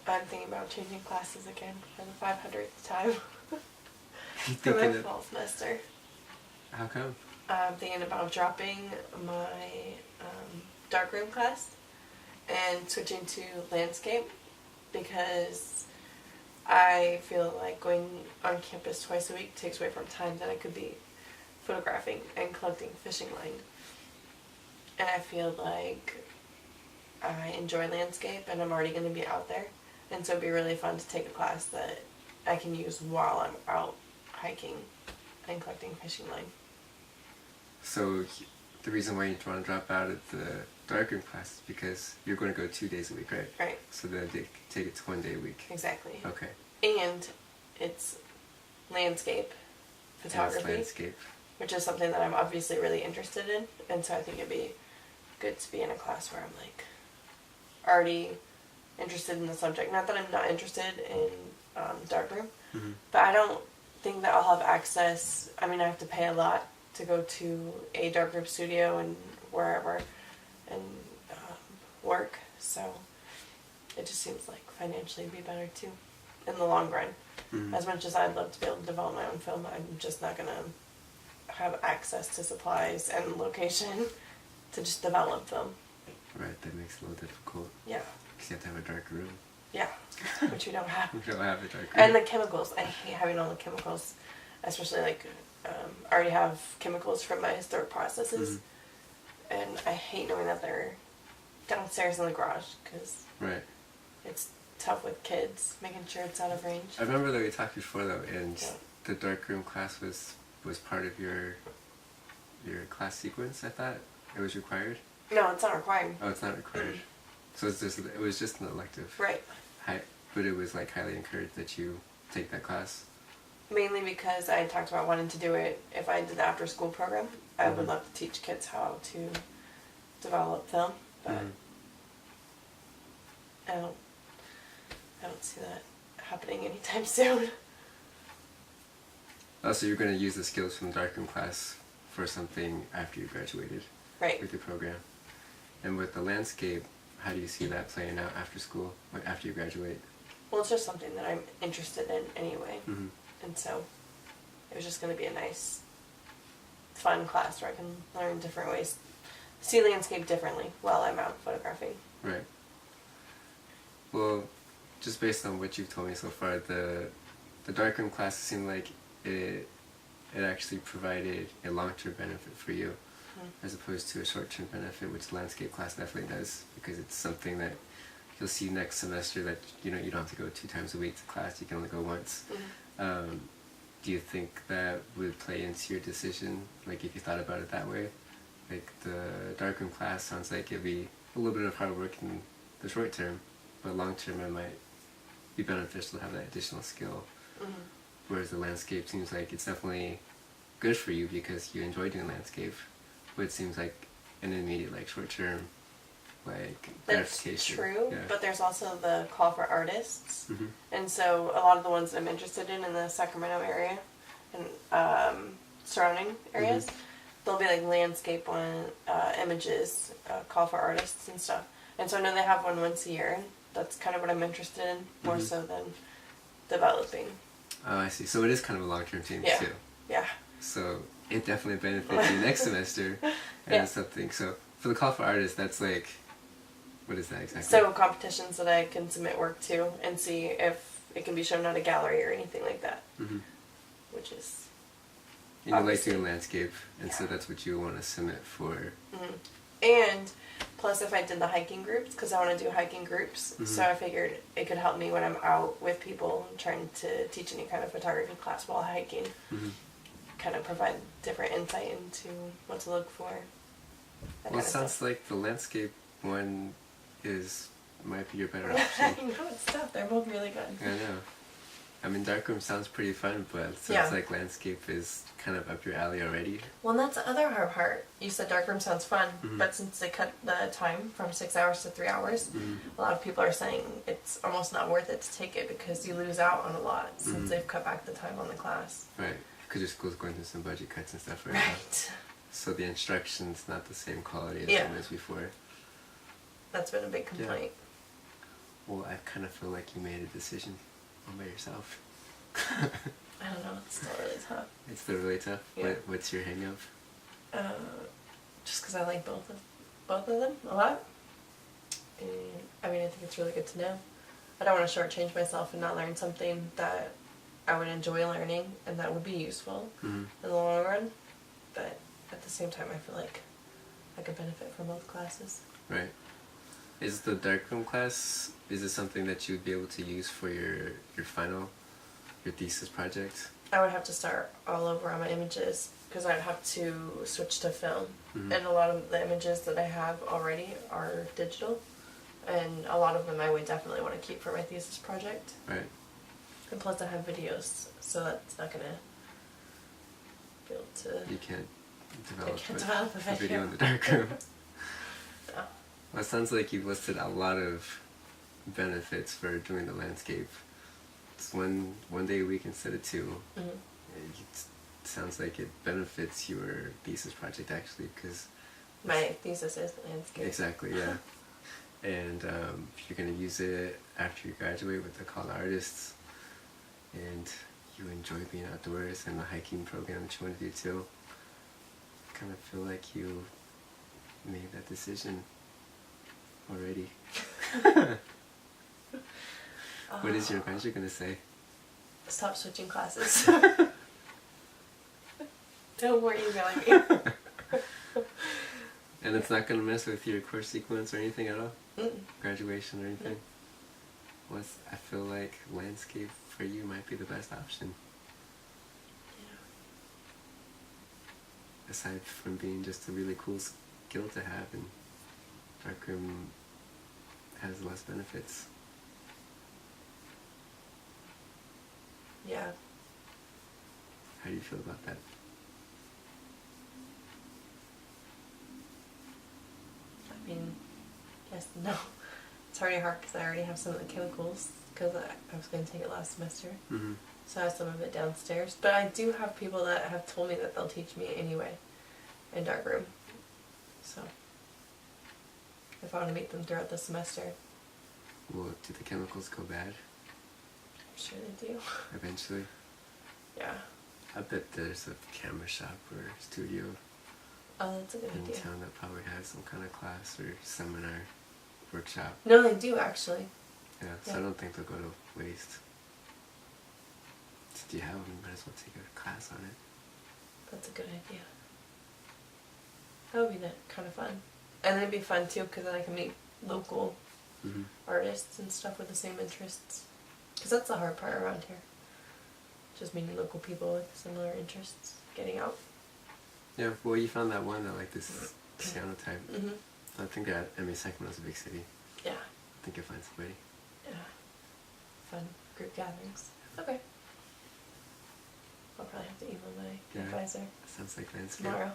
I'm thinking about changing classes again for the 500th time You for my thinking fall semester. How come? I'm thinking about dropping my darkroom class and switching to landscape because I feel like going on campus twice a week takes away from time that I could be photographing and collecting fishing line. And I feel like I enjoy landscape and I'm already going to be out there. And so it'd be really fun to take a class that I can use while I'm out hiking and collecting fishing line. So the reason why you want to drop out of the darkroom class is because you're going to go 2 days a week, right? Right. So then they take it to 1 day a week. Exactly. Okay. And it's landscape photography, landscape, which is something that I'm obviously really interested in. And so I think it'd be good to be in a class where I'm like already interested in the subject. Not that I'm not interested in darkroom, but I don't think that I'll have access. I mean, I have to pay a lot to go to a darkroom studio and wherever and work. So it just seems like financially it'd be better too in the long run. As much as I'd love to be able to develop my own film, I'm just not going to have access to supplies and location to just develop them. Right, that makes it a little difficult. Yeah. Because you have to have a dark room. Yeah, which we don't have. We don't have a dark room. And the chemicals. I hate having all the chemicals, especially like I already have chemicals from my historic processes, and I hate knowing that they're downstairs in the garage because right. It's tough with kids, making sure it's out of range. I remember that we talked before though, and Yeah. the darkroom class was part of your class sequence. I thought it was required. No, it's not required. Oh, it's not required. So it was just an elective. Right. But it was like highly encouraged that you take that class. Mainly because I talked about wanting to do it if I did the after school program. I would love to teach kids how to develop film, but I don't see that happening anytime soon. Oh, so you're going to use the skills from the darkroom class for something after you graduated. Right. With your program. And with the landscape, how do you see that playing out after school, like after you graduate? Well, it's just something that I'm interested in anyway. And so it was just going to be a nice, fun class where I can learn different ways, see landscape differently while I'm out photographing. Right. Well, just based on what you've told me so far, the darkroom class seemed like it actually provided a long-term benefit for you, as opposed to a short-term benefit, which the landscape class definitely does, because it's something that you'll see next semester that you don't have to go 2 times a week to class, you can only go once. Do you think that would play into your decision, like if you thought about it that way? Like the darkroom class sounds like it'd be a little bit of hard work in the short term, but long term it might be beneficial to have that additional skill. Whereas the landscape seems like it's definitely good for you because you enjoy doing landscape, but it seems like an immediate, like short term, like gratification. That's true, yeah. but there's also the call for artists, and so a lot of the ones that I'm interested in the Sacramento area and surrounding areas, there'll be like landscape one, images, call for artists and stuff. And so I know they have one once a year, and that's kind of what I'm interested in, more so than developing. Oh, I see. So it is kind of a long-term thing too. Yeah. So it definitely benefits you next semester, and it's something. So for the call for artists, that's like, what is that exactly? So competitions that I can submit work to and see if it can be shown at a gallery or anything like that, which is. And you like doing landscape, and so that's what you want to submit for. And plus, if I did the hiking groups, because I want to do hiking groups, so I figured it could help me when I'm out with people and trying to teach any kind of photography class while hiking. Kind of provide different insight into what to look for. Well, it sounds like the landscape one might be your better option. I know, it's tough. They're both really good. I know. I mean, darkroom sounds pretty fun, but it sounds like landscape is kind of up your alley already. Well, and that's the other hard part. You said darkroom sounds fun, but since they cut the time from 6 hours to 3 hours, a lot of people are saying it's almost not worth it to take it because you lose out on a lot since they've cut back the time on the class. Right, because your school's going through some budget cuts and stuff right now. Right. So the instruction's not the same quality as it was before. That's been a big complaint. Well, I kind of feel like you made a decision all by yourself. I don't know. It's still really tough. It's still really tough. Yeah. What's your hang up? Just because I like both of them a lot. And I mean, I think it's really good to know. I don't want to shortchange myself and not learn something that I would enjoy learning and that would be useful in the long run. But at the same time, I feel like I could benefit from both classes. Right. Is the darkroom class, is it something that you would be able to use for your final, your thesis project? I would have to start all over on my images because I'd have to switch to film. Mm-hmm. And a lot of the images that I have already are digital. And a lot of them I would definitely want to keep for my thesis project. Right. And plus I have videos, so that's not going to be able to... You can't develop a video in the darkroom. No. Well, it sounds like you've listed a lot of benefits for doing the landscape. It's one day a week instead of two. Mm-hmm. It sounds like it benefits your thesis project actually, because My thesis is landscape. exactly, yeah. And you're gonna use it after you graduate with the Call Artists, and you enjoy being outdoors and the hiking program that you want to do too. I kind of feel like you made that decision already. What is your advisor gonna say? Stop switching classes. Don't worry emailing me. And it's not gonna mess with your course sequence or anything at all? Mm-mm. Graduation or anything? Well, I feel like landscape for you might be the best option. Yeah. Aside from being just a really cool skill to have, and darkroom has less benefits. Yeah. How do you feel about that? I mean, yes, no. It's already hard because I already have some of the chemicals because I was going to take it last semester. Mm-hmm. So I have some of it downstairs. But I do have people that have told me that they'll teach me anyway in darkroom. So if I want to meet them throughout the semester, Well, do the chemicals go bad I'm sure they do. eventually? Yeah. I bet there's a camera shop or studio Oh, that's a good in idea. town that probably has some kind of class or seminar, workshop. No, they do actually. Yeah, so Yeah. I don't think they'll go to waste. Since you have them, you might as well take a class on it. That's a good idea. That would be kind of fun. And it'd be fun too because then I can meet local Mm-hmm. artists and stuff with the same interests. Because that's the hard part around here. Just meeting local people with similar interests, getting out. Yeah, well, you found that one that like this piano type. Mm-hmm. I think that, Sacramento's a big city. Yeah. I think you'll find somebody. Yeah. Fun group gatherings. Okay. I'll probably have to email my Yeah. advisor Sounds like landscape. tomorrow.